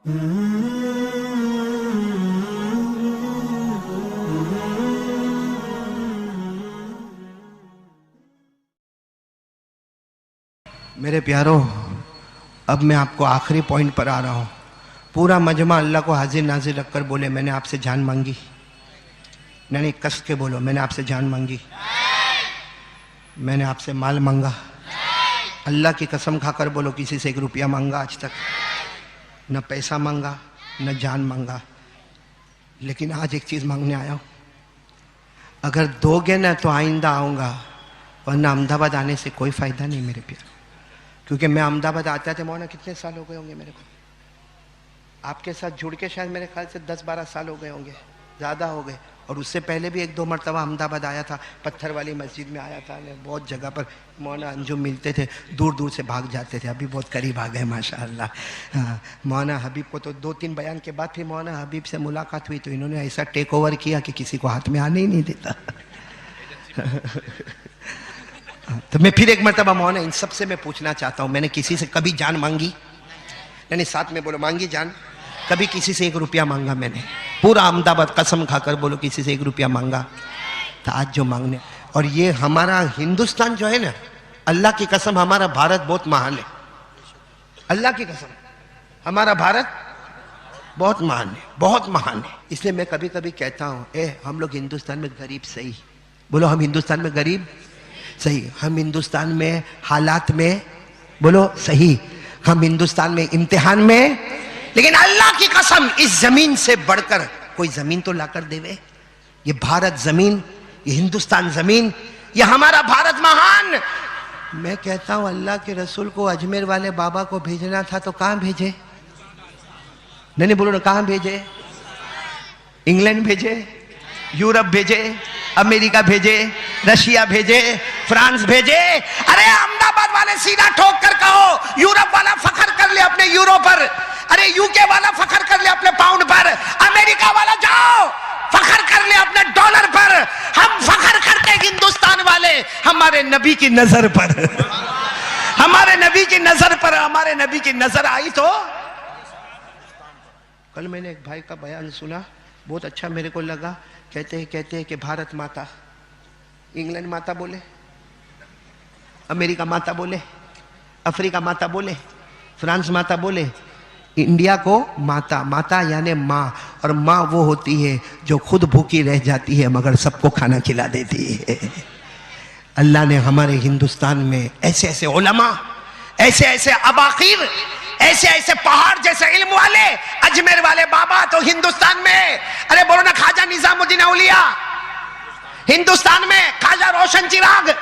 मेरे प्यारों, अब मैं आपको आखिरी पॉइंट पर आ रहा हूँ। पूरा मजमा अल्लाह को हाजिर नाजिर रखकर बोले, मैंने आपसे जान मांगी। नहीं, कस के बोलो, मैंने आपसे जान मांगी, मैंने आपसे माल मांगा। अल्लाह की कसम खाकर बोलो, किसी से 1 रुपया मांगा आज तक? न पैसा मांगा, न जान मांगा। लेकिन आज एक चीज़ मांगने आया हूँ। अगर दोगे ना तो आइंदा आऊँगा, वरना अहमदाबाद आने से कोई फ़ायदा नहीं मेरे प्यार। क्योंकि मैं अहमदाबाद आता था मौलाना, कितने साल हो गए होंगे मेरे को? आपके साथ जुड़ के शायद मेरे ख्याल से 10-12 साल हो गए होंगे, ज़्यादा हो गए। और उससे पहले भी 1-2 मरतबा अहमदाबाद आया था, पत्थर वाली मस्जिद में आया था। बहुत जगह पर मौलाना अंजुम मिलते थे, दूर दूर से भाग जाते थे। अभी बहुत करीब आ गए माशाअल्लाह। हाँ, मौलाना हबीब को तो 2-3 बयान के बाद फिर मौलाना हबीब से मुलाकात हुई तो इन्होंने ऐसा टेक ओवर किया कि किसी को हाथ में आने ही नहीं देता। तो मैं फिर एक मरतबा मौलाना इन सबसे मैं पूछना चाहता हूँ, मैंने किसी से कभी जान मांगी? नहीं, साथ में बोलो, मांगी जान? कभी किसी से 1 रुपया मांगा मैंने? पूरा अहमदाबाद कसम खाकर बोलो, किसी से 1 रुपया मांगा? तो आज जो मांगने, और ये हमारा हिंदुस्तान जो है ना, अल्लाह की कसम हमारा भारत बहुत महान है। अल्लाह की कसम हमारा भारत बहुत महान है, बहुत महान है। इसलिए मैं कभी कभी कहता हूँ, हम लोग हिंदुस्तान में गरीब सही, बोलो हम हिंदुस्तान में गरीब सही, हम हिंदुस्तान में हालात में बोलो सही, हम हिंदुस्तान में इम्तिहान में, लेकिन अल्लाह की कसम इस जमीन से बढ़कर कोई जमीन तो लाकर देवे। ये भारत जमीन, ये हिंदुस्तान जमीन, ये हमारा भारत महान। मैं कहता हूं अल्लाह के रसूल को अजमेर वाले बाबा को भेजना था तो कहां भेजे? नहीं बोलो ना, कहां भेजे? इंग्लैंड भेजे, यूरोप भेजे, अमेरिका भेजे, रशिया भेजे, फ्रांस भेजे? अरे अहमदाबाद वाले सीधा ठोक कर कहो, यूरोप वाला फखर कर ले अपने यूरो पर, अरे यूके वाला फखर कर ले अपने पाउंड पर, अमेरिका वाला जाओ फखर कर ले अपने डॉलर पर। हम फखर करते हिंदुस्तान वाले हमारे नबी की नजर पर, हमारे नबी की नजर पर, हमारे नबी की नजर आई तो। कल मैंने एक भाई का बयान सुना, बहुत अच्छा मेरे को लगा। कहते हैं कि भारत माता, इंग्लैंड माता बोले, अमेरिका माता बोले, अफ्रीका माता बोले, फ्रांस माता बोले, इंडिया को माता। माता यानी माँ, और माँ वो होती है जो खुद भूखी रह जाती है मगर सबको खाना खिला देती है। अल्लाह ने हमारे हिंदुस्तान में ऐसे ऐसे उलमा, ऐसे ऐसे अबाकीर, ऐसे ऐसे पहाड़ जैसे इल्म वाले, अजमेर वाले बाबा तो हिंदुस्तान में। अरे बोलो ना, ख्वाजा निजामुद्दीन औलिया हिंदुस्तान में, ख्वाजा रोशन चिराग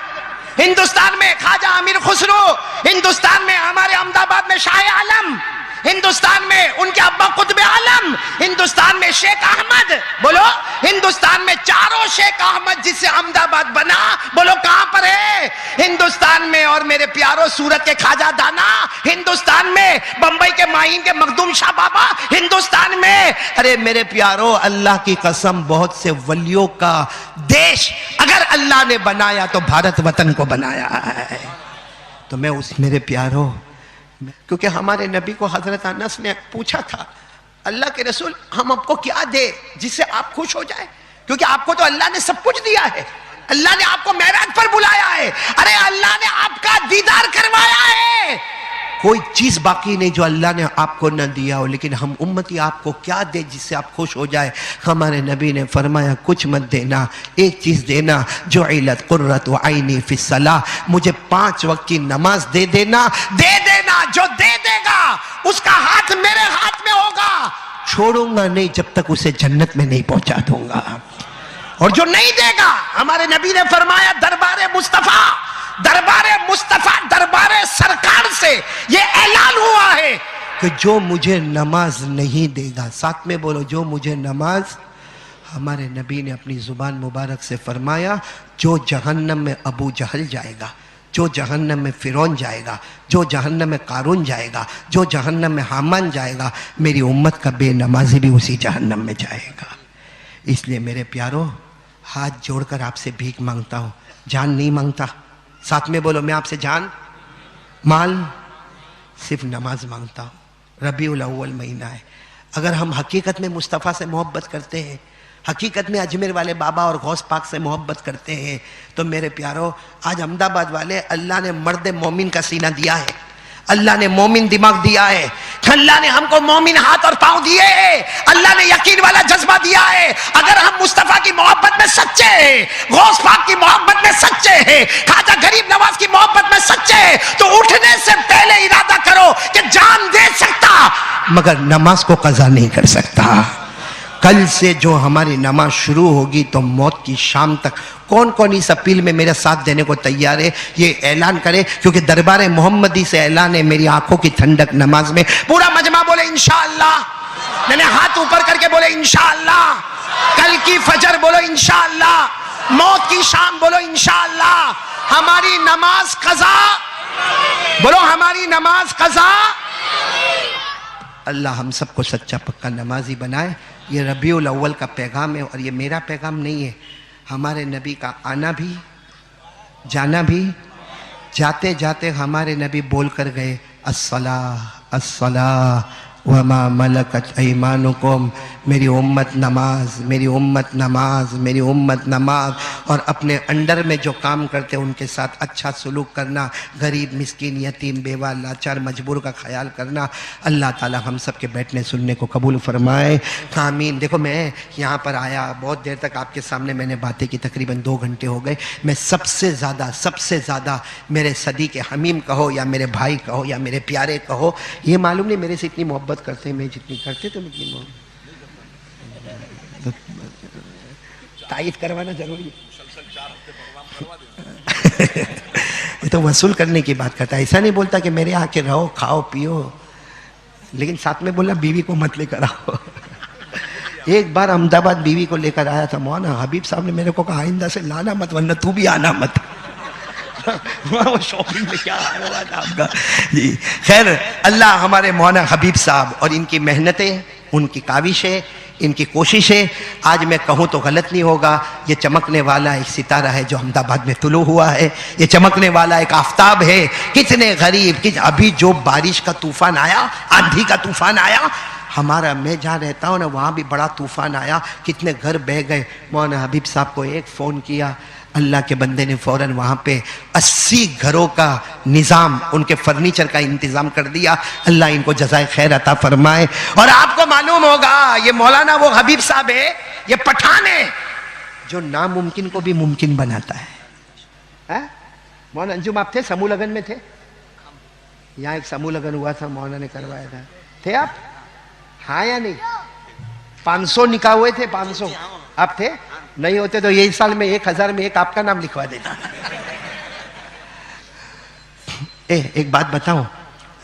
हिंदुस्तान में, ख्वाजा अमीर खुसरो हिंदुस्तान में, हमारे अहमदाबाद में शाह आलम हिंदुस्तान में, उनके अब्बा कुतुब आलम हिंदुस्तान में, शेख अहमद बोलो हिंदुस्तान में, चारों शेख अहमद जिससे अहमदाबाद बना, बोलो कहां पर है? हिंदुस्तान में। और मेरे प्यारों, सूरत के ख्वाजा दाना हिंदुस्तान में, बंबई के माहीन के मखदूम शाह बाबा हिंदुस्तान में। अरे मेरे प्यारों, अल्लाह की कसम, बहुत से वलियों का देश अगर अल्लाह ने बनाया तो भारत वतन को बनाया है। तो मैं उस, मेरे प्यारों, क्योंकि हमारे नबी को हजरत अनस ने पूछा था, अल्लाह के रसूल हम आपको क्या दे जिससे आप खुश हो जाए? क्योंकि आपको तो अल्लाह ने सब कुछ दिया है, अल्लाह ने आपको मेराज पर बुलाया है, अरे अल्लाह ने आपका दीदार करवाया है, कोई चीज बाकी नहीं जो अल्लाह ने आपको न दिया हो। लेकिन हम उम्मती आपको क्या दे जिससे आप खुश हो जाए? हमारे नबी ने फरमाया, कुछ मत देना, एक चीज देना, जो इलत कुर्रत आईनी फिस्सलाह, मुझे 5 वक्त की नमाज दे देना, दे देना। जो दे देगा उसका हाथ मेरे हाथ में होगा, छोड़ूंगा नहीं जब तक उसे जन्नत में नहीं पहुंचा दूंगा। और जो नहीं देगा, हमारे नबी ने फरमाया, दरबारे मुस्तफा, दरबारे मुस्तफा, दरबारे सरकार से ये ऐलान हुआ है कि जो मुझे नमाज नहीं देगा, साथ में बोलो, जो मुझे नमाज, हमारे नबी ने अपनी जुबान मुबारक से फरमाया, जो जहन्नम में अबू जहल जाएगा, जो जहन्नम में फिरौन जाएगा, जो जहन्नम में कारून जाएगा, जो जहन्नम में हामान जाएगा, मेरी उम्मत का बेनमाजी भी उसी जहन्नम में जाएगा। इसलिए मेरे प्यारों, हाथ जोड़कर आपसे भीख मांगता हूँ, जान नहीं मांगता। साथ में बोलो, मैं आपसे जान, माल, सिर्फ नमाज मांगता हूँ। रबीउल अव्वल महीना है। अगर हम हकीकत में मुस्तफ़ा से मोहब्बत करते हैं, हकीकत में अजमेर वाले बाबा और गौस पाक से मोहब्बत करते हैं, तो मेरे प्यारो, आज अहमदाबाद वाले, अल्लाह ने मर्द मोमिन का सीना दिया है, अल्लाह ने मोमिन दिमाग दिया है, अल्लाह ने हमको मोमिन हाथ और पांव दिए हैं, अल्लाह ने यकीन वाला जज्बा दिया है। अगर हम मुस्तफा की मोहब्बत में सच्चे हैं, गौस पाक की मोहब्बत में सच्चे हैं, खाजा गरीब नवाज की मोहब्बत में सच्चे हैं, तो उठने से पहले इरादा करो कि जान दे सकता मगर नमाज को कज़ा नहीं कर सकता। कल से जो हमारी नमाज शुरू होगी तो मौत की शाम तक कौन कौन इस अपील में मेरा साथ देने को तैयार है, ये ऐलान करे, क्योंकि दरबार मोहम्मदी से ऐलान है मेरी आंखों की ठंडक नमाज में। पूरा मजमा बोले इंशाअल्लाह, मैंने हाथ ऊपर करके बोले इंशाअल्लाह, कल की फजर बोलो इंशाअल्लाह, मौत की शाम बोलो इंशाअल्लाह, हमारी नमाज कज़ा, बोलो हमारी नमाज कज़ा। अल्लाह हम सबको सच्चा पक्का नमाजी बनाए। ये रबीउल अव्वल का पैगाम है, और ये मेरा पैगाम नहीं है, हमारे नबी का आना भी जाना भी। जाते जाते हमारे नबी बोल कर गए अस्सलाह अस्सलाह वमा मलकत ऐमानुकुम, मेरी उम्मत नमाज, मेरी उम्मत नमाज, मेरी उम्मत नमाज। और अपने अंडर में जो काम करते हैं उनके साथ अच्छा सलूक करना, गरीब मिस्कीन यतीम बेवा लाचार मजबूर का ख्याल करना। अल्लाह ताला हम सब के बैठने सुनने को कबूल फरमाए, आमीन। देखो मैं यहाँ पर आया, बहुत देर तक आपके सामने मैंने बातें की, तकरीबन 2 घंटे हो गए। मैं सबसे ज़्यादा मेरे सदी के हमीम कहो या मेरे भाई कहो या मेरे प्यारे कहो, ये मालूम नहीं मेरे से इतनी मोहब्बत करते हैं, मैं जितनी करते तो इतनी मोहब्बत, तायद करवाना जरूरी है। ये तो वसूल करने की बात करता है, ऐसा नहीं बोलता कि मेरे आके रहो खाओ पियो, लेकिन साथ में बोला बीवी को मत लेकर आओ। एक बार अहमदाबाद बीवी को लेकर आया था, मौलाना हबीब साहब ने मेरे को कहा आइंदा से लाना मत, वरना तू भी आना मत। वो शॉपिंग में क्या आया था आपका जी। खैर, अल्लाह हमारे मौलाना हबीब साहब और इनकी मेहनतें, उनकी काविशें, इनकी कोशिशें, आज मैं कहूँ तो गलत नहीं होगा, ये चमकने वाला एक सितारा है जो अहमदाबाद में तुलू हुआ है, ये चमकने वाला एक आफताब है। कितने गरीब, अभी जो बारिश का तूफान आया, आंधी का तूफान आया, हमारा, मैं जहाँ रहता हूँ ना वहाँ भी बड़ा तूफान आया, कितने घर बह गए। मौलाना हबीब साहब को एक फ़ोन किया, अल्लाह के बंदे ने फ़ौरन वहाँ पे 80 घरों का निज़ाम, उनके फर्नीचर का इंतज़ाम कर दिया। अल्लाह इनको जज़ाए खैर अता फरमाए। और आपको मालूम होगा ये मौलाना वो हबीब साहब है, ये पठान है जो नामुमकिन को भी मुमकिन बनाता है। मौलाना अंजुम आप थे, समूह लगन में थे? यहाँ एक समूह लगन हुआ था, मौलाना ने करवाया था, थे आप? हाँ या नहीं? 500 निकाह हुए थे, 500 आप थे? नहीं होते तो यही साल में 1000 में एक आपका नाम लिखवा देता। एक बात बताओ,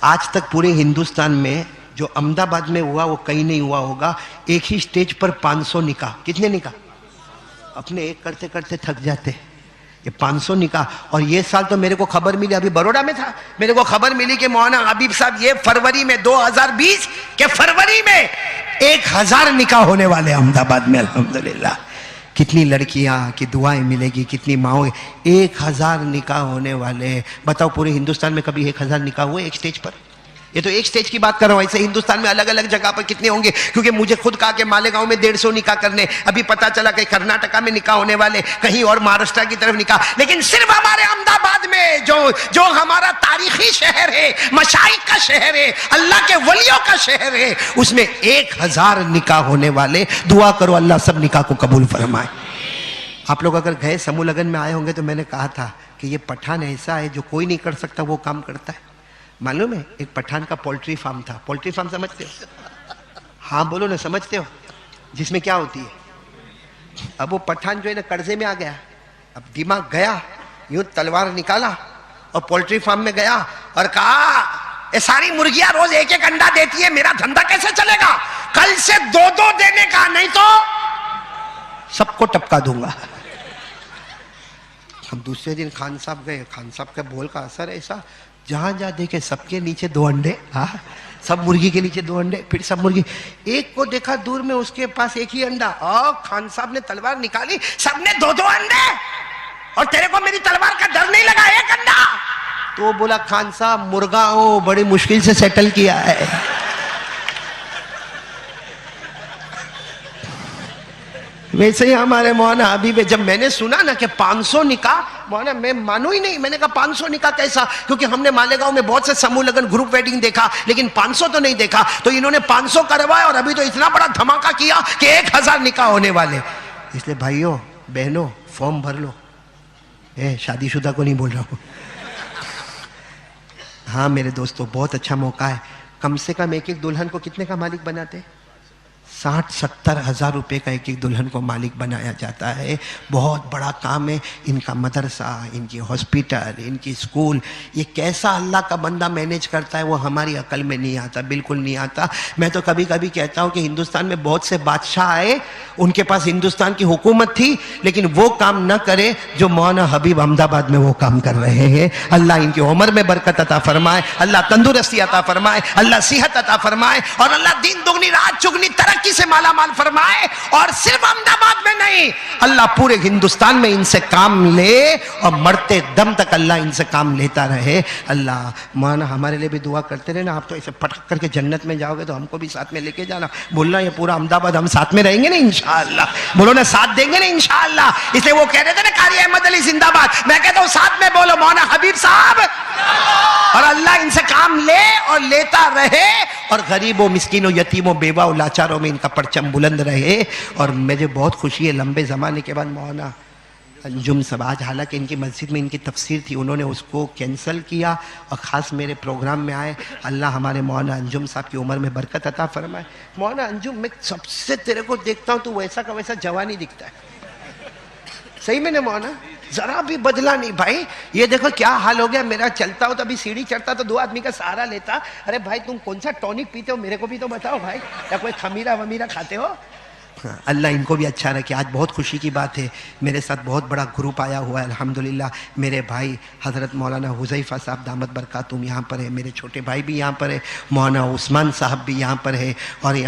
आज तक पूरे हिंदुस्तान में जो अहमदाबाद में हुआ वो कहीं नहीं हुआ होगा। एक ही स्टेज पर 500 निकाह। कितने निकाह? अपने एक करते करते थक जाते। ये 500 निकाह। और ये साल तो मेरे को खबर मिली, अभी बड़ौदा में था, मेरे को खबर मिली कि मौलाना हबीब साहब ये फरवरी में 2020 के फरवरी में 1000 निकाह होने वाले अहमदाबाद में। अल्हम्दुलिल्लाह, कितनी लड़कियां की दुआएं मिलेगी, कितनी माओ। 1000 निकाह होने वाले। बताओ पूरे हिंदुस्तान में कभी 1000 निकाह हुए एक स्टेज पर? ये तो एक स्टेज की बात कर रहा हूँ, ऐसे हिंदुस्तान में अलग अलग जगह पर कितने होंगे? क्योंकि मुझे खुद कहा कि मालेगांव में 150 निकाह करने, अभी पता चला कि कर्नाटका में निकाह होने वाले, कहीं और महाराष्ट्र की तरफ निकाह। लेकिन सिर्फ हमारे अहमदाबाद में जो हमारा तारीखी शहर है, मशाइख का शहर है, अल्लाह के वलियों का शहर है, उसमें 1000 निकाह होने वाले। दुआ करो अल्लाह सब निकाह को कबूल फरमाए। आप लोग अगर गए समूह लगन में आए होंगे तो मैंने कहा था कि ये पठान ऐसा है जो कोई नहीं कर सकता वो काम करता है। मालूम है, एक पठान का पोल्ट्री फार्म था। पोल्ट्री फार्म समझते हो? हाँ बोलो ना, समझते हो? जिसमें क्या होती है, अब वो पठान जो है ना कर्जे में आ गया, अब दिमाग गया, यूं तलवार निकाला और पोल्ट्री फार्म में गया और कहा ये सारी मुर्गियां रोज एक एक अंडा देती है, मेरा धंधा कैसे चलेगा? कल से 2-2 देने का, नहीं तो सबको टपका दूंगा। हम दूसरे दिन खान साहब गए, खान साहब का बोल का असर ऐसा, जहां जहां देखे सबके नीचे 2 अंडे। हाँ, सब मुर्गी के नीचे 2 अंडे, फिर सब मुर्गी। एक को देखा दूर में, उसके पास एक ही अंडा, और खान साहब ने तलवार निकाली, सबने 2-2 अंडे, और तेरे को मेरी तलवार का डर नहीं लगा? एक अंडा। तो बोला खान साहब मुर्गा हो, बड़ी मुश्किल से सेटल किया है। वैसे ही हमारे मौलाना हबीब है, जब मैंने सुना ना कि 500 निकाह, मौलाना मैं मानू ही नहीं, मैंने कहा 500 निकाह कैसा, क्योंकि हमने मालेगांव में बहुत से समूह लगन ग्रुप वेडिंग देखा, लेकिन 500 तो नहीं देखा। तो इन्होंने 500 करवाया और अभी तो इतना बड़ा धमाका किया कि 1000 निकाह होने वाले। इसलिए भाइयों बहनों फॉर्म भर लो। शादीशुदा को नहीं बोल रहा हूँ। हाँ मेरे दोस्तों, बहुत अच्छा मौका है। कम से कम एक एक दुल्हन को कितने का मालिक बनाते? 60-70 हज़ार रुपये का एक एक दुल्हन को मालिक बनाया जाता है। बहुत बड़ा काम है। इनका मदरसा, इनकी हॉस्पिटल, इनकी स्कूल, ये कैसा अल्लाह का बंदा मैनेज करता है वो हमारी अकल में नहीं आता, बिल्कुल नहीं आता। मैं तो कभी कभी कहता हूँ कि हिंदुस्तान में बहुत से बादशाह आए, उनके पास हिंदुस्तान की हुकूमत थी, लेकिन वो काम न करे जो मौलाना हबीब अहमदाबाद में वो काम कर रहे हैं। अल्लाह इनकी उम्र में बरकत अता फरमाए, अल्लाह तंदुरुस्ती अता फरमाए, अल्लाह सेहत अता फरमाए, और अल्लाह दिन दुगनी रात चुगनी तरक्की से माला माल फरमाए। और सिर्फ अहमदाबाद में नहीं, अल्लाह पूरे हिंदुस्तान में इनसे काम ले और मरते दम तक अल्लाह इनसे काम लेता रहे। अल्लाह माना हमारे लिए भी दुआ करते रहे ना। आप तो ऐसे पटक करके जन्नत में जाओगे तो हमको भी साथ में लेके जाना। बोलना ये पूरा अहमदाबाद हम साथ में रहेंगे ना इंशाअल्लाह। बोलो ना साथ देंगे ना इंशाअल्लाह। इसलिए वो कह रहे थे ना कारी अहमद अली जिंदाबाद, मैं कहता हूँ साथ में बोलो मौलाना हबीब साहब। और अल्लाह इनसे काम ले और लेता रहे, और गरीबों मिस्किनों यतीमों बेवाओं लाचारों में इनका परचम बुलंद रहे। और मुझे बहुत खुशी है लंबे ज़माने के बाद मौलाना अंजुम साहब, आज हालांकि इनकी मस्जिद में इनकी तफसीर थी, उन्होंने उसको कैंसिल किया और ख़ास मेरे प्रोग्राम में आए। अल्लाह हमारे मौलाना अंजुम साहब की उम्र में बरकत अता फरमाए। मौलाना अंजुम, मैं सबसे तेरे को देखता हूँ तो वैसा का वैसा जवानी दिखता है। सही में ना मौलाना, जरा भी बदला नहीं भाई। ये देखो क्या हाल हो गया मेरा, चलता हो तो अभी सीढ़ी चढ़ता तो 2 आदमी का सहारा लेता। अरे भाई तुम कौन सा टॉनिक पीते हो मेरे को भी तो बताओ भाई, या कोई खमीरा वमीरा खाते हो? हाँ, अल्लाह इनको भी अच्छा रखे। आज बहुत खुशी की बात है, मेरे साथ बहुत बड़ा ग्रुप आया हुआ है अल्हम्दुलिल्लाह। मेरे भाई हज़रत मौलाना हुज़ैफ़ा साहब दामत बरकातुम यहाँ पर है, मेरे छोटे भाई भी यहाँ पर है, मौलाना उस्मान साहब भी यहाँ पर है, और ये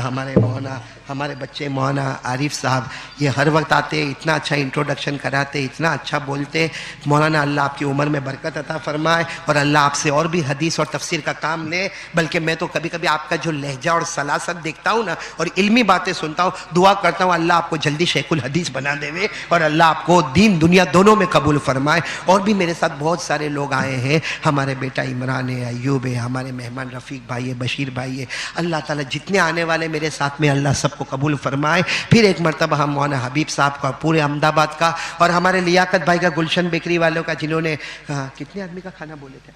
हमारे बच्चे मौलाना आरिफ साहब, ये हर वक्त आते, इतना अच्छा इंट्रोडक्शन कराते, इतना अच्छा बोलते। मौलाना अल्लाह आपकी उम्र में बरकत अता फरमाए, और अल्लाह आपसे और भी हदीस और तफसीर का काम ले। बल्कि मैं तो कभी कभी आपका जो लहजा और सलासत देखता हूँ ना, और इल्मी बातें सुनता हूँ, दुआ करता हूँ अल्लाह आपको जल्दी शेखुल हदीस बना देवे, और अल्लाह आपको दीन दुनिया दोनों में कबूल फरमाए। और भी मेरे साथ बहुत सारे लोग आए हैं, हमारे बेटा इमरान है, अयूब है, हमारे मेहमान रफ़ीक भाई है, बशीर भाई है। अल्लाह ताला जितने आने वाले मेरे साथ में अल्लाह सबको कबूल फरमाए। फिर एक मरतबा हम मौलाना हबीब साहब का, पूरे अहमदाबाद का, और हमारे लियाकत भाई का, गुलशन बेकरी वालों का, जिन्होंने कितने आदमी का खाना बोले थे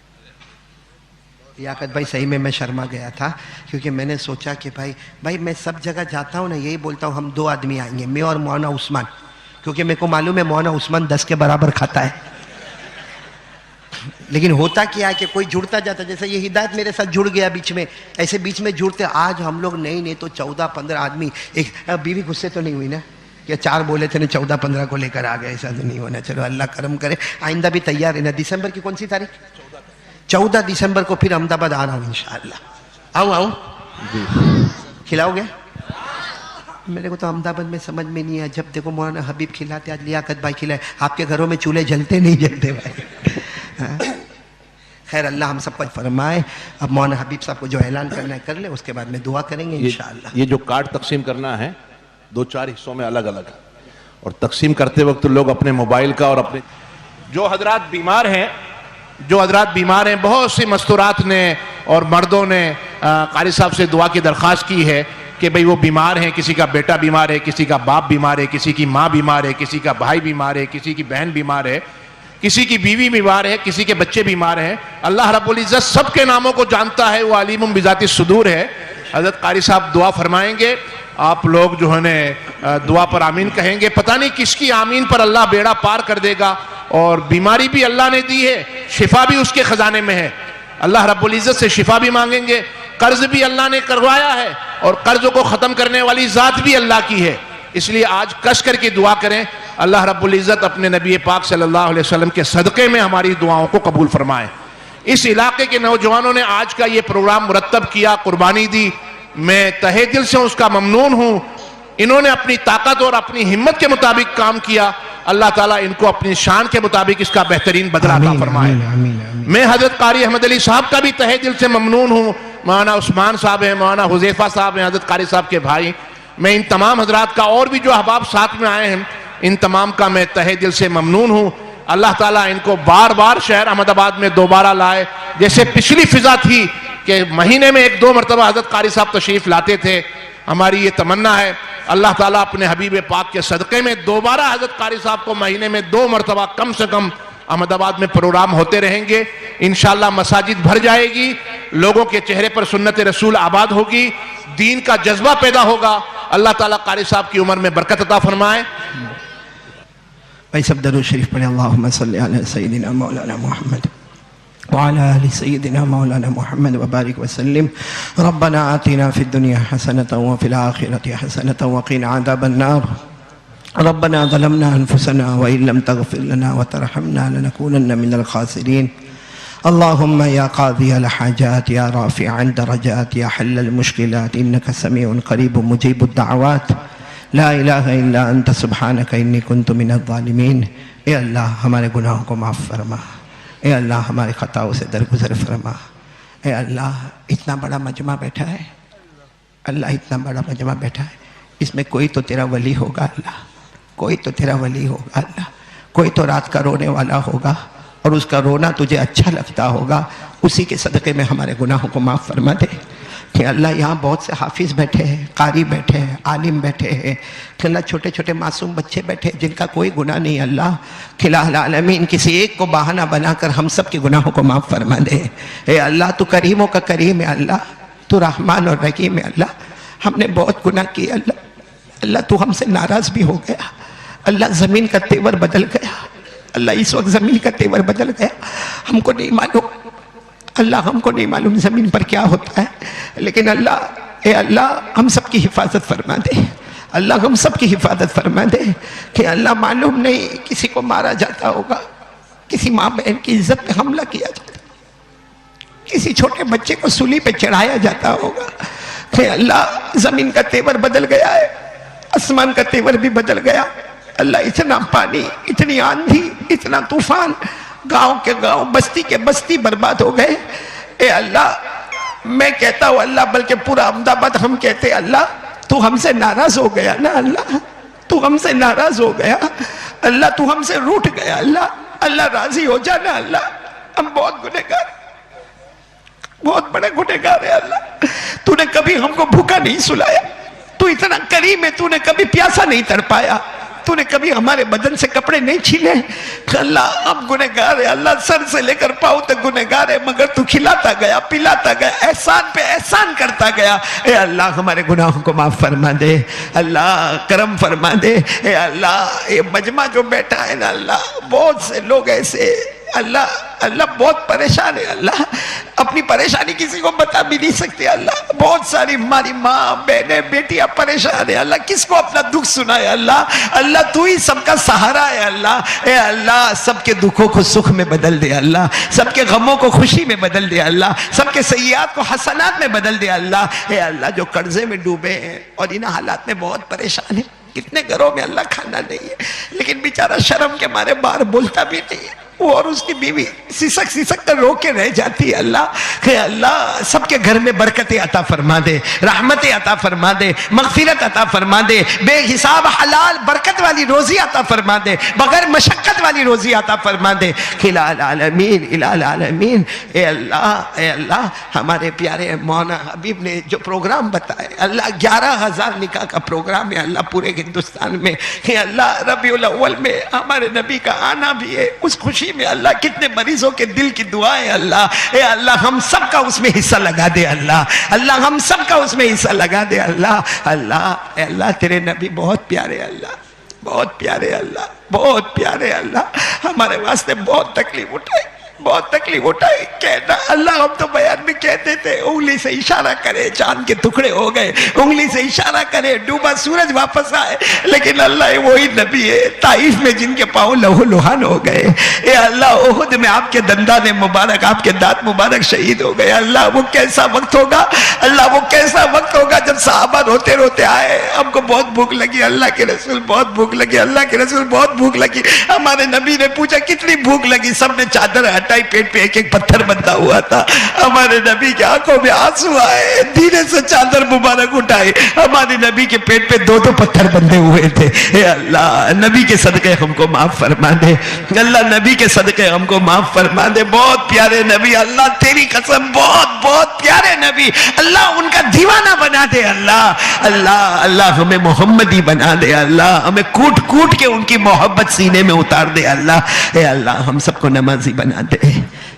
लियाकत भाई, सही में मैं शर्मा गया था, क्योंकि मैंने सोचा कि भाई मैं सब जगह जाता हूँ ना, यही बोलता हूँ हम 2 आदमी आएंगे, मैं और मौलाना उस्मान, क्योंकि मेरे को मालूम है मौलाना उस्मान 10 के बराबर खाता है। लेकिन होता क्या है कि कोई जुड़ता जाता, जैसे ये हिदायत मेरे साथ जुड़ गया बीच में, ऐसे बीच में जुड़ते आज हम लोग नहीं तो 14-15 आदमी। एक बीवी गुस्से तो नहीं हुई ना कि 4 बोले थे ना 14-15 को लेकर आ गए, ऐसा तो नहीं होना। चलो अल्लाह करम करे, आइंदा भी तैयार है ना। दिसंबर की कौन सी तारीख? 14 दिसंबर को फिर अहमदाबाद आ रहा हूँ इंशाअल्लाह। आऊँ खिलाओगे? मेरे को तो अहमदाबाद में समझ में नहीं है, जब देखो मौलाना हबीब खिलाते, आज लियाकत भाई खिलाए। आपके घरों में चूल्हे जलते नहीं जलते भाई? खैर अल्लाह हम सबको फरमाए। अब मौलाना हबीब साहब को जो ऐलान करना है कर ले, उसके बाद में दुआ करेंगे इंशाअल्लाह। ये जो कार्ड तकसीम करना है 2-4 हिस्सों में अलग अलग, और तकसीम करते वक्त लोग अपने मोबाइल का और अपने जो हजरात बीमार हैं, बहुत सी मस्तूरात ने और मर्दों ने कारी साहब से दुआ की दरख्वास्त की है कि भाई वो बीमार हैं, किसी का बेटा बीमार है, किसी का बाप बीमार है, किसी की माँ बीमार है, किसी का भाई बीमार है, किसी की बहन बीमार है, किसी की बीवी बीमार है, किसी के बच्चे बीमार हैं। अल्लाह रब्बुल इज़्ज़त सबके नामों को जानता है, वो अलीमुम बिज़ाति सुदूर है। हज़रत कारी साहब दुआ फरमाएंगे, आप लोग जो है न दुआ पर आमीन कहेंगे। पता नहीं किसकी आमीन पर अल्लाह बेड़ा पार कर देगा। और बीमारी भी अल्लाह ने दी है, शिफा भी उसके खजाने में है। अल्लाह रब्बुल इज़्ज़त से शिफा भी मांगेंगे। कर्ज भी अल्लाह ने करवाया है, और कर्जों को ख़त्म करने वाली ज़ात भी अल्लाह की है। इसलिए आज कस करके दुआ करें, अल्लाह रब्बुल इज़्ज़त अपने नबी पाक सल्लल्लाहु अलैहि वसल्लम के सदक़े में हमारी दुआओं को कबूल फरमाए। इस इलाके के नौजवानों ने आज का ये प्रोग्राम मुरत्तब किया, कुर्बानी दी, मैं तहे दिल से उसका ममनून हूँ। इन्होंने अपनी ताकत और अपनी हिम्मत के मुताबिक काम किया। अल्लाह ताला इनको अपनी शान के मुताबिक इसका बेहतरीन बदला अता फरमाए। मैं हजरत कारी अहमद अली साहब का भी तहे दिल से ममनून हूँ। मौलाना उस्मान साहब हैं, मौलाना हुज़ैफ़ा साहब हैं, हजरत कारी साहब के भाई, मैं इन तमाम हजरात का और भी जो अहबाब साथ में आए हैं इन तमाम का मैं तहे दिल से ममनून हूँ। अल्लाह ताला इनको बार बार शहर अहमदाबाद में दोबारा लाए। जैसे पिछली फिजा थी कि महीने में 1-2 मरतबा हजरत कारी साहब तशरीफ लाते थे, हमारी ये तमन्ना है अल्लाह ताला अपने हबीब पाक के सदक़े में दोबारा हजरत कारी साहब को महीने में 2 मरतबा कम से कम अहमदाबाद में प्रोग्राम होते रहेंगे। इंशाअल्लाह मसाजिद भर जाएगी, लोगों के चेहरे पर सुन्नत रसूल आबाद होगी, दीन का जज्बा पैदा होगा। अल्लाह ताला कारी साहब की उम्र में बरकत अता फरमाए। भाई सब दरूद शरीफ पढ़े। अल्लाहुम्मा सल्ली अला सय्यिदिना मौलाना मुहम्मद व अला आलि सय्यिदिना मौलाना मुहम्मद व बारिक वसल्लिम। रब्बना आतिना फिद दुनिया हसनतन व फिल आखिरति हसनतन व क़िना अज़ाबन नार। रब्बना ज़लमना अनफुसना व इन लम तग़फिर लना व तरहमना लनकूनन्ना मिनल ख़ासिरीन। अल्लाहुम्मा या क़ाज़ी अल हाजात या राफ़िअन दरजात या हल्लल मुश्किलात इन्नका समीउन क़रीबुन मुजीबुद दअवात ला इलाहा इल्ला अंत सुब्हानका इन्नी कुन्तु मिनज़ ज़ालिमीन। ए अल्लाह हमारे गुनाहों को माफ़ फरमा, ए अल्लाह हमारे ख़ताओं से दरगुजर फरमा। ए अल्लाह इतना बड़ा मजमा बैठा है, अल्लाह इतना बड़ा मजमा बैठा है, इसमें कोई तो तेरा वली होगा अल्लाह, कोई तो तेरा वली होगा अल्लाह, कोई तो रात का रोने वाला होगा और उसका रोना तुझे अच्छा लगता होगा। उसी के सदक़े में हमारे गुनाहों को माफ़ फरमा दे। कि अल्लाह यहाँ बहुत से हाफिज़ बैठे हैं, कारी बैठे हैं, आलिम बैठे हैं, कि अल्लाह छोटे छोटे मासूम बच्चे बैठे हैं जिनका कोई गुनाह नहीं। अल्लाह खिलाल आलमीन किसी एक को बहाना बनाकर हम सब के गुनाहों को माफ़ फरमा दे। ए अल्लाह तू करीमों का करीम है अल्लाह, तू रहमान और रहीम है अल्लाह। हमने बहुत गुनाह किए अल्लाह, अल्लाह तू हमसे नाराज़ भी हो गया अल्लाह, ज़मीन का तेवर बदल गया अल्लाह, इस वक्त ज़मीन का तेवर बदल गया। हमको नहीं मालूम अल्लाह, हमको नहीं मालूम ज़मीन पर क्या होता है, लेकिन अल्लाह ए अल्लाह हम सब की हिफाजत फरमा दे अल्लाह, हम सब की हिफाजत फरमा दे। कि अल्लाह मालूम नहीं किसी को मारा जाता होगा, किसी माँ बहन की इज्जत पे हमला किया जाता, किसी छोटे बच्चे को सूली पे चढ़ाया जाता होगा। कि अल्लाह ज़मीन का तेवर बदल गया है, आसमान का तेवर भी बदल गया अल्लाह। इतना पानी, इतनी आंधी, इतना तूफान, गांव के गांव, बस्ती के बस्ती बर्बाद हो गए। ए अल्लाह मैं कहता हूँ अल्लाह, बल्कि पूरा अहमदाबाद हम कहते अल्लाह तू हमसे नाराज हो गया ना अल्लाह, तू हमसे नाराज हो गया अल्लाह, तू हमसे रूठ गया अल्लाह, अल्लाह राजी हो जाना अल्लाह। हम बहुत गुनहगार, बहुत बड़े गुनहगार है अल्लाह। तूने कभी हमको भूखा नहीं सुलाया, तू इतना करीम है, तूने कभी प्यासा नहीं तड़पाया, तूने कभी हमारे बदन से कपड़े नहीं छीने अल्लाह। हम गुनहगार है अल्लाह, सर से लेकर पाँव तक गुनहगार है, मगर तू खिलाता गया, पिलाता गया, एहसान पे एहसान करता गया। ए अल्लाह हमारे गुनाहों को माफ फरमा दे अल्लाह, करम फरमा दे। ए अल्लाह ये मजमा जो बैठा है ना अल्लाह, बहुत से लोग ऐसे अल्लाह, अल्लाह बहुत परेशान है अल्लाह, अपनी परेशानी किसी को बता भी नहीं सकते अल्लाह। बहुत सारी हमारी माँ बहनें बेटियां परेशान है अल्लाह, किसको अपना दुख सुनाए अल्लाह। अल्लाह तू ही सबका सहारा है अल्लाह। ए अल्लाह सबके दुखों को सुख में बदल दे अल्लाह, सबके गमों को खुशी में बदल दे अल्लाह, सबके सय्यात को हसनात में बदल दे अल्लाह। ए अल्लाह जो कर्जे में डूबे हैं और इन हालात में बहुत परेशान है, कितने घरों में अल्लाह खाना नहीं है, लेकिन बेचारा शर्म के मारे बाहर बोलता भी नहीं है, वो और उसकी बीवी सिसक सिसक कर रो के रह जाती है अल्लाह। कि अल्लाह सबके घर में बरकतें अता फरमा दे, रहमतें अता फरमा दे, मगफिरत अता फरमा दे, बेहिसाब हलाल बरकत वाली रोजी अता फरमा दे, बगैर मशक्कत वाली रोजी अता फरमा दे। खिलाल आलमीन इलाल आलमीन। ए अल्लाह हमारे प्यारे मौलाना हबीब ने जो प्रोग्राम बताए अल्लाह, 11,000 निकाह का प्रोग्राम है अल्लाह पूरे हिंदुस्तान में। कि अल्लाह रबीउल अव्वल में हमारे नबी का आना भी है, उस खुशी में अल्लाह कितने मरीजों के दिल की दुआएं अल्लाह। ए अल्लाह हम सब का उसमें हिस्सा लगा दे अल्लाह, अल्लाह हम सब का उसमें हिस्सा लगा दे अल्लाह। अल्लाह अल्लाह तेरे नबी बहुत प्यारे अल्लाह, बहुत प्यारे अल्लाह, बहुत प्यारे अल्लाह। हमारे वास्ते बहुत तकलीफ उठाई, बहुत तकलीफ उठाई। कहना अल्लाह हम तो बयान में कहते थे उंगली से इशारा करे चांद के टुकड़े हो गए, उंगली से इशारा करे डूबा सूरज वापस आए, लेकिन अल्लाह वही नबी है ताइफ में जिनके पाँव लहू लुहान हो गए। ये अल्लाह ओहद में आपके दंदाने मुबारक, आपके दांत मुबारक शहीद हो गए। अल्लाह वो कैसा वक्त होगा, अल्लाह वो कैसा वक्त होगा जब सहाबा रोते रोते आए, हमको बहुत भूख लगी, अल्लाह के रसूल बहुत भूख लगी, अल्लाह के रसूल बहुत भूख लगी। हमारे नबी ने पूछा कितनी भूख लगी, सबने चादर हटाई, पेट पे एक एक पत्थर बंधा हुआ था। हमारे नबी की आंखों में आंसू आए, धीरे से चादर मुबारक उठाई, हमारे नबी के पेट पे दो दो पत्थर बंधे हुए थे। हे अल्लाह, नबी के सदके हमको माफ फरमा दे, अल्लाह नबी के सदके हमको माफ फरमा दे। बहुत प्यारे नबी, अल्लाह तेरी कसम बहुत बहुत प्यारे नबी, अल्लाह उनका दीवाना बना दे। अल्लाह अल्लाह अल्लाह हमें मोहम्मदी बना दे। अल्लाह हमें कूट कूट के उनकी मोहब्बत सीने में उतार दे। अल्लाह हे अल्लाह हम सबको नमाजी बना दे,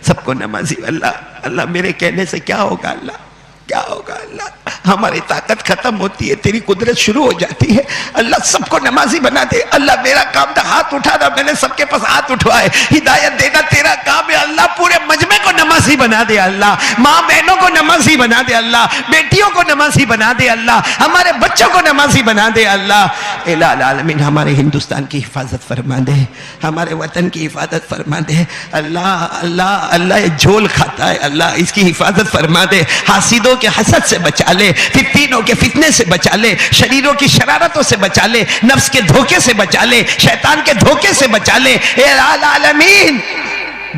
सबको नमाजी। अल्लाह अल्लाह मेरे कहने से क्या होगा, अल्लाह क्या होगा, अल्लाह हमारी ताकत खत्म होती है, तेरी कुदरत शुरू हो जाती है। अल्लाह सबको नमाजी बना दे। अल्लाह मेरा काम था हाथ उठाना, मैंने सबके पास हाथ उठवाए, हिदायत देना तेरा काम है। अल्लाह पूरे मजमे को नमाजी बना दे। अल्लाह माँ बहनों को नमाजी बना दे, अल्लाह बेटियों को नमाजी बना दे, अल्लाह हमारे बच्चों को नमाजी बना दे। अल्लाह इलाही आलमीन हमारे हिंदुस्तान की हिफाजत फरमा दे, हमारे वतन की हिफाजत फरमा दे। अल्लाह अल्लाह अल्लाह झोल खाता है, अल्लाह इसकी हिफाजत फरमा दे। हासिदों के हसद से बचा ले, फित्तीनों के फितने से बचा ले, शरीरों की शरारतों से बचा ले, नफ्स के धोखे से बचा ले, शैतान के धोखे से बचा ले। ए आलमीन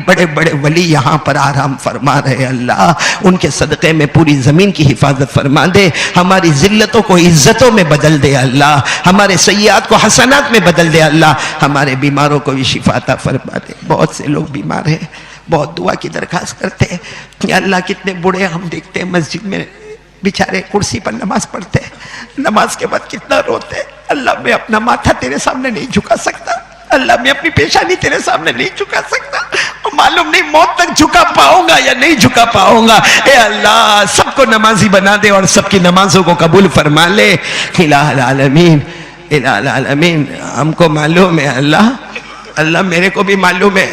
बड़े बड़े वली यहाँ पर आराम फरमा रहे, अल्लाह उनके सदक़े में पूरी ज़मीन की हिफाजत फरमा दे। हमारी ज़िल्लतों को इज़्ज़तों में बदल दे अल्लाह, हमारे सय्यात को हसनात में बदल दे अल्लाह, हमारे बीमारों को भी शिफाता फरमा दे। बहुत से लोग बीमार हैं, बहुत दुआ की दरखास्त करते हैं। अल्लाह कितने बूढ़े हम देखते हैं मस्जिद में बेचारे कुर्सी पर नमाज पढ़ते हैं, नमाज के बाद कितना रोते हैं। अल्लाह मैं अपना माथा तेरे सामने नहीं झुका सकता, अल्लाह मैं अपनी पेशानी तेरे सामने नहीं झुका सकता, मालूम नहीं मौत तक झुका पाऊंगा या नहीं झुका पाऊंगा। ए अल्लाह सबको नमाजी बना दे और सबकी नमाजों को कबूल फरमा ले। इलाही आलमीन इलाही आलमीन हमको मालूम है अल्लाह, अल्लाह मेरे को भी मालूम है,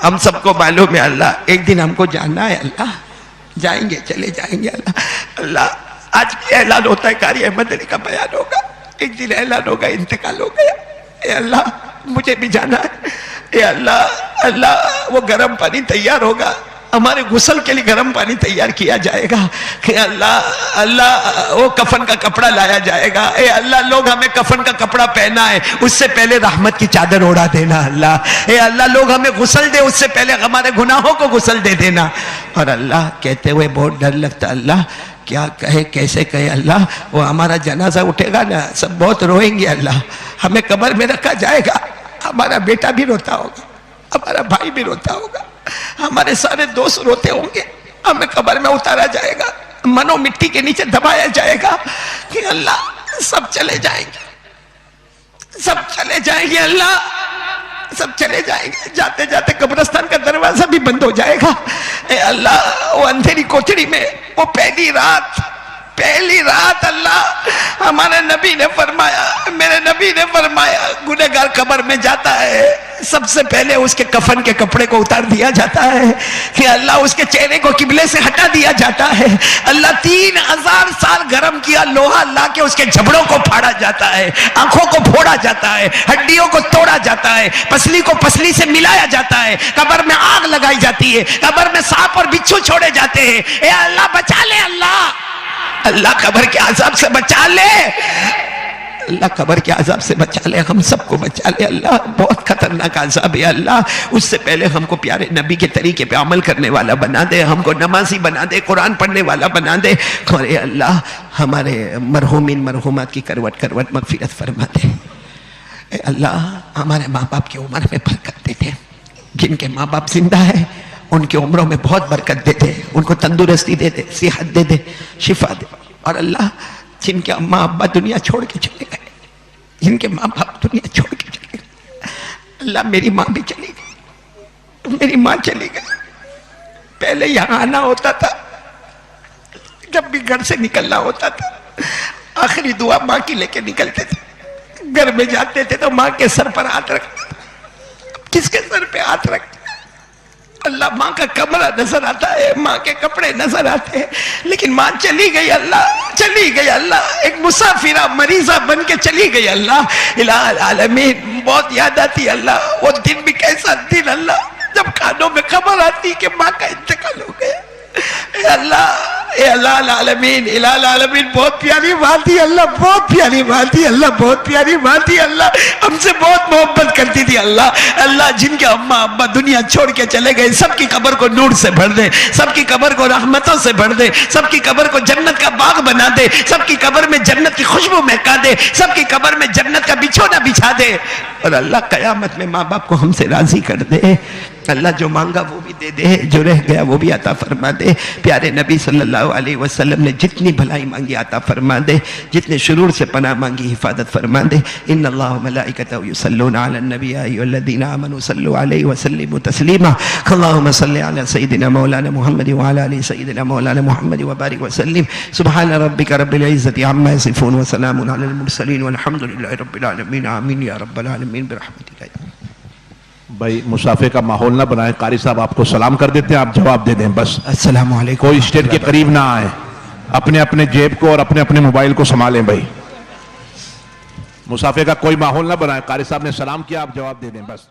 हम सबको मालूम है अल्लाह एक दिन हमको जाना है अल्लाह, जाएंगे चले जाएंगे अल्लाह। अल्लाह आज भी ऐलान होता है, कारी अहमद अली का बयान होगा, एक दिन ऐलान होगा इंतकाल हो गया। ए अल्लाह मुझे भी जाना है। ए अल्लाह अल्लाह वो गर्म पानी तैयार होगा, हमारे गुस्ल के लिए गर्म पानी तैयार किया जाएगा। अल्लाह अल्लाह वो कफन का कपड़ा लाया जाएगा। ए अल्लाह लोग हमें कफन का कपड़ा पहना है, उससे पहले रहमत की चादर ओढ़ा देना अल्लाह। ए अल्लाह लोग हमें गुस्ल दे, उससे पहले हमारे गुनाहों को गुस्ल दे देना। और अल्लाह कहते हुए बहुत डर लगता, अल्लाह क्या कहे कैसे कहे अल्लाह, वो हमारा जनाजा उठेगा ना सब बहुत रोएंगे अल्लाह, हमें कब्र में रखा जाएगा, हमारा बेटा भी रोता होगा, हमारा भाई भी रोता होगा, हमारे सारे दोस्त रोते होंगे, हमें कब्र में उतारा जाएगा, मनो मिट्टी के नीचे दबाया जाएगा कि अल्लाह सब चले जाएंगे, सब चले जाएंगे अल्लाह, सब चले जाएंगे। जाते जाते कब्रिस्तान का दरवाजा भी बंद हो जाएगा। ए अल्लाह वो अंधेरी कोठरी में वो पहली रात अल्लाह हमारे नबी ने फरमाया, मेरे नबी ने फरमाया गुनहगार कब्र में जाता है सबसे पहले उसके कफन के कपड़े को उतार दिया जाता है कि अल्लाह उसके चेहरे को किबले से हटा दिया जाता है। अल्लाह 3000 साल गर्म किया लोहा ला के उसके जबड़ों को फाड़ा जाता है, आंखों को फोड़ा जाता है, हड्डियों को तोड़ा जाता है, पसली को पसली से मिलाया जाता है, कब्र में आग लगाई जाती है, कब्र में सांप और बिच्छू छोड़े जाते हैं। ए अल्लाह बचा ले, अल्लाह अल्लाह कब्र के अजाब से बचा ले, अल्लाह कब्र के अजाब से बचा ले, हम सबको बचा ले अल्लाह, बहुत खतरनाक अजाब है अल्लाह। उससे पहले हमको प्यारे नबी के तरीके पे अमल करने वाला बना दे, हमको नमाजी बना दे, कुरान पढ़ने वाला बना दे। और अल्लाह हमारे मरहूमिन मरहूमात की करवट करवट मगफिरत फरमा दे। अल्लाह हमारे माँ बाप की उम्र में बरकत दे दे, जिनके माँ बाप जिंदा है उनकी उम्रों में बहुत बरकत दे दे, उनको तंदुरुस्ती दे दे, सेहत दे दे, शिफा दे। और अल्लाह जिनके अम्मा अब्बा दुनिया छोड़ के चले गए, जिनके माँ बाप दुनिया छोड़ के चले गए, अल्लाह मेरी माँ भी चली गई, मेरी माँ चली गई। पहले यहाँ आना होता था, जब भी घर से निकलना होता था आखिरी दुआ माँ की लेके निकलते थे। घर में जाते थे तो माँ के सर पर हाथ रखते, किसके सर पे हाथ रखते? अल्लाह माँ का कमरा नजर आता है, माँ के कपड़े नजर आते हैं, लेकिन माँ चली गई अल्लाह, चली गई अल्लाह, एक मुसाफिरा मरीजा बन के चली गई अल्लाह। इलाही आलमीन बहुत याद आती अल्लाह, वो दिन भी कैसा दिन अल्लाह जब कानों में खबर आती कि माँ का इंतकाल हो गया। अल्लाह ए अल्लाह आलमीन इलाल आलमीन, बहुत प्यारी बात थी अल्लाह, बहुत प्यारी बात थी अल्लाह, बहुत प्यारी बात थी अल्लाह, हमसे बहुत मोहब्बत करती थी अल्लाह। अल्लाह जिनके अम्मा अब्बा दुनिया छोड़ के चले गए, सबकी कब्र को नूर से भर दे, सबकी कब्र को रहमतों से भर दे, सबकी कब्र को जन्नत का बाग बना दे, सबकी कब्र में जन्नत की खुशबू महका दे, सबकी कब्र में जन्नत का बिछोना बिछा दे, और अल्लाह कयामत में माँ बाप को हमसे राजी कर दे। अल्लाह जो मांगा वो भी दे दे, जो रह गया वो भी अता फरमा दे। प्यारे नबी सल्लल्लाहु अलैहि वसल्लम ने जितनी भलाई मांगी अता फरमा दे, जितने शुरूर से पनाह मांगी हिफाजत फरमा दे। इन्नल्लाह व मलाइकतहु युसल्लूना अलन नबी या अय्युहल्लज़ीना आमनू सल्लु अलैहि व सल्लिमू तस्लीमा। अल्लाहुम्मा सल्लि अला सय्यिदिना मौलाना मुहम्मद व अला आलि सय्यिदिना मौलाना मुहम्मद व बारिक व सल्लिम। सुब्हान रब्बिका रब्बिल इज्जति अम्मा यसिफून व सलामुन अलल मुरसलीन वल्हम्दुलिल्लाहि रब्बिल आलमीन। आमीन या रब्बल आलमीन बिरहमतिका। भाई मुसाफे का माहौल ना बनाए, कारी साहब आपको सलाम कर देते हैं, आप जवाब दे दें बस। अस्सलाम वालेकुम। कोई स्टेज के करीब ना आए, अपने अपने जेब को और अपने अपने मोबाइल को संभालें भाई। मुसाफे का कोई माहौल ना बनाए, कारी साहब ने सलाम किया, आप जवाब दे दें बस।